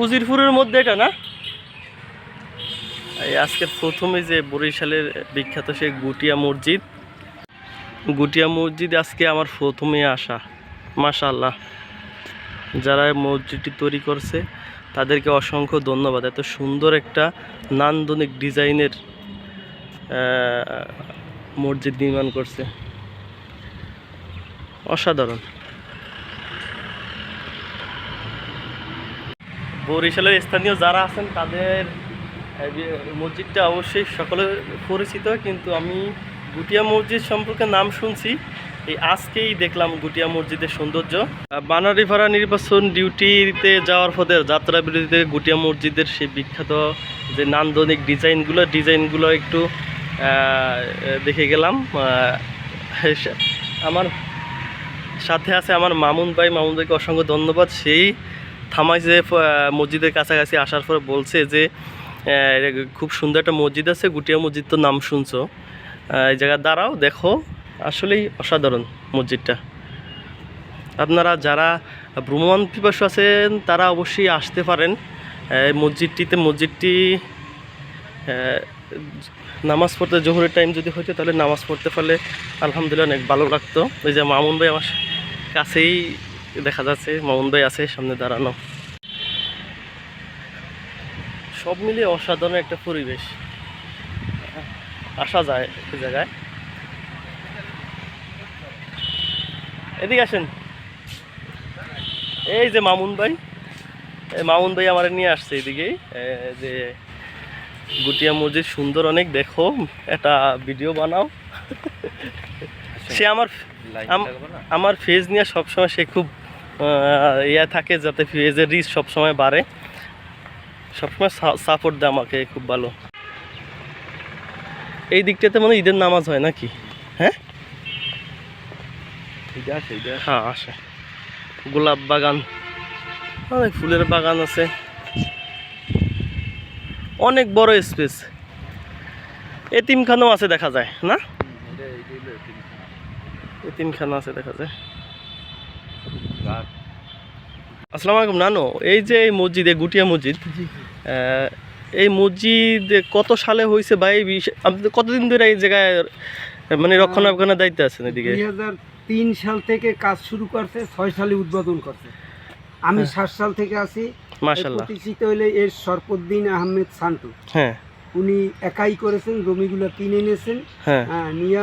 উজিরপুরের মধ্যে এটা না? এই আজকের প্রথমে যে বরিশালের বিখ্যাত সেই গুটিয়া মসজিদ, গুটিয়া মসজিদ আজকে আমার প্রথমে আসা। মাশাআল্লাহ, যারা মসজিদটি তৈরি করছে তাদেরকে অসংখ্য ধন্যবাদ। এত সুন্দর একটা নান্দনিক ডিজাইনের মসজিদ নির্মাণ করছে, অসাধারণ। বরিশালের স্থানীয় যারা আছেন তাদের মসজিদটা অবশ্যই সকলে পরিচিত, কিন্তু আমি গুটিয়া মসজিদ সম্পর্কে নাম শুনছি, এই আজকেই দেখলাম গুটিয়া মসজিদের সৌন্দর্য। বানারীপাড়া নির্বাচন ডিউটিতে যাওয়ার পথে যাত্রা বিরতিতে গুটিয়া মসজিদের সেই বিখ্যাত যে নান্দনিক ডিজাইনগুলো একটু দেখে গেলাম। আমার সাথে আছে আমার মামুন ভাইকে অসংখ্য ধন্যবাদ। সেই থামাই যে মসজিদের কাছাকাছি আসার পরে বলছে যে খুব সুন্দর একটা মসজিদ আছে, গুটিয়া মসজিদ, তো নাম শুনছো, এই জায়গায় দাঁড়াও দেখো, আসলেই অসাধারণ মসজিদটা। আপনারা যারা ভ্রমণ পিপাসু আছেন তারা অবশ্যই আসতে পারেন মসজিদটি নামাজ পড়তে, জোহরের টাইম যদি হইতো তাহলে নামাজ পড়তে পারলে আলহামদুলিল্লাহ অনেক ভালো লাগতো। ওই যে মামুন ভাই আমার কাছেই দেখা যাচ্ছে, মামুন ভাই আছে সামনে দাঁড়ানো। সব মিলিয়ে অসাধারণ একটা পরিবেশ, আসা যায় এই জায়গায়। এদিকে আসেন, এই যে মামুন ভাই আমার নিয়ে আসছে এদিকেই, যে গুটিয়া মসজিদ সুন্দর অনেক, দেখো একটা ভিডিও বানাও। সে আমার ফেজ নিয়ে সবসময় সে খুব ইয়া থাকে, যাতে ফেজের রিচ সবসময় বাড়ে, সবসময় সাপোর্ট দেয় আমাকে, খুব ভালো। এই দিকটাতে মানে ঈদের নামাজ হয় নাকি? হ্যাঁ, হ্যাঁ আসে। গোলাপ বাগান, অনেক ফুলের বাগান আছে, অনেক বড় স্পেস। এতিমখানাও আছে দেখা যায় না? এতিমখানা আছে দেখা যায়। আসসালামু আলাইকুম নানু, এই যে এই মসজিদ, গুটিয়া মসজিদ, এই মসজিদ কত সালে হয়েছে ভাই? আপনি কতদিন ধরে এই জায়গায় মানে রক্ষণাবেক্ষণের দায়িত্বে আছেন? এদিকে 2003 সাল থেকে কাজ শুরু করছে, 6 সালে উদ্বোধন করছে। আমি 7 সাল থেকে আছি। মাশাআল্লাহ। প্রতিষ্ঠিত হলে এর শরফুদ্দিন আহমেদ সান্টু, হ্যাঁ, উনি একাই করেছেন, জমিগুলো কিনে নিয়েছেন, হ্যাঁ, নিয়ে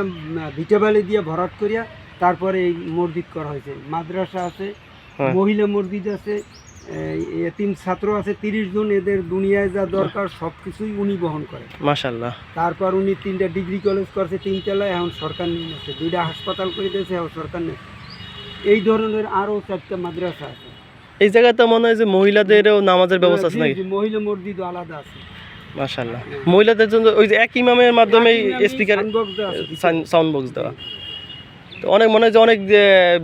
ভিটাবালি দিয়ে ভরাট করিয়া তারপরে এই মসজিদ করা হয়েছে। মাদ্রাসা আছে, মহিলা মসজিদ আছে, এতিম ছাত্র আছে 30 জন। এদের দুনিয়ায় যা দরকার সব কিছুই উনি বহন করেন। মাশাআল্লাহ। তারপর উনি 3টা ডিগ্রি কলেজ করছে, 3 তলায়, এখন সরকার নিয়ে নিচ্ছে। 2টা হাসপাতাল করে দিয়েছে, এখন সরকার নিচ্ছে। এই ধরনের আরও 4টা মাদ্রাসা আছে। এই জায়গাতে মনে হয় যে মহিলাদেরও নামাজের ব্যবস্থা আছে নাকি? মহিলা মসজিদ আলাদা আছে। মাশাআল্লাহ। মহিলাদের জন্য ওই যে এক ইমামের মাধ্যমে স্পিকার, সাউন্ড বক্স দেওয়া। তো অনেক মনে হয় যে অনেক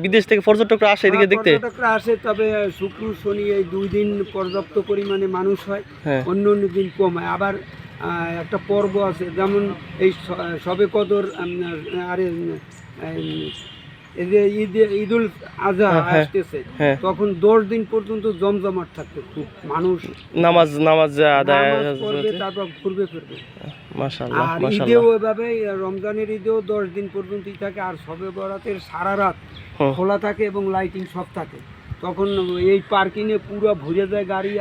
বিদেশ থেকে পর্যটকরা আসে এদিকে দেখতে। পর্যটকরা আসে, তবে শুক্র শনি এই 2 দিন পর্যাপ্ত পরিমাণে মানুষ হয়, অন্য অন্য দিন কম হয়। আবার একটা পর্ব আছে, যেমন এই শবে কদর, আরে এই যে ঈদুল আজহা আসতেছে, তখন 10 দিন পর্যন্ত জমজমাট থাকতো, খুব মানুষ নামাজ আদায় করবে, তারপর ঘুরবে ফিরবে। মাশাআল্লাহ, আর মাশাআল্লাহ। ঈদেও এভাবে, রমজানের ঈদেও 10 দিন পর্যন্তই থাকে, আর শবে বরাতের সারা রাত খোলা থাকে এবং লাইটিং সব থাকে। তখন এই পার্কিং এ পুরো ভরে যায় গাড়ি।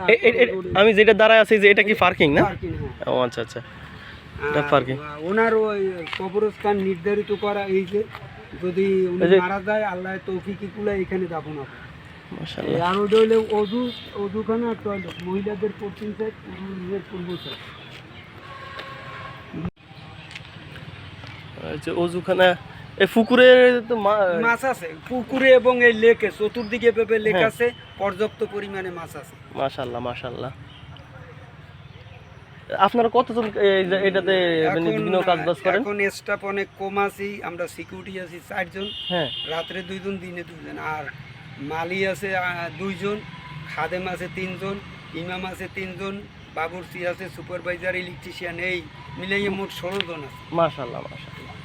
আমি যেটা দাঁড়ায় আছি যে এটা কি পার্কিং না? পার্কিং, হ্যাঁ। ও আচ্ছা আচ্ছা, এটা পার্কিং। ওনার ওই কবরস্থান নির্ধারিত করা, এই যে যদি উনি মারা যায়, আল্লাহ তৌফিকে কুলায় এখানে দাফন হবে। মাশাআল্লাহ। আর ওটা হলো অজুখানা আর টয়লেট, মহিলাদের পশ্চিম সাইড, পুরুষদের পূর্ব সাইড। আচ্ছা, অজুখানা, এই পুকুরে তো মাছ আছে, পুকুরে এবং এই লেকে, চতুর্দিকে ভেবে লেক আছে, পর্যাপ্ত পরিমাণে মাছ আছে। মাশাআল্লাহ, মাশাআল্লাহ। আপনারা কতজন এটাতে বিভিন্ন কাজ বাজ করেন? এখন স্টাফ অনেক কম আছি, আমরা সিকিউরিটি আছি 4 জন, রাত্রে 2 জন, দিনে 2 জন। আর মালি আছে 2 জন, খাদেম আছে 3 জন, ইমাম আছে 3 জন, বাবুর্চি আছে, সুপারভাইজার, ইলেকট্রিশিয়ান, এই মিলিয়ে মোট 16 জন আছে। মাশাআল্লাহ, মাশাআল্লাহ।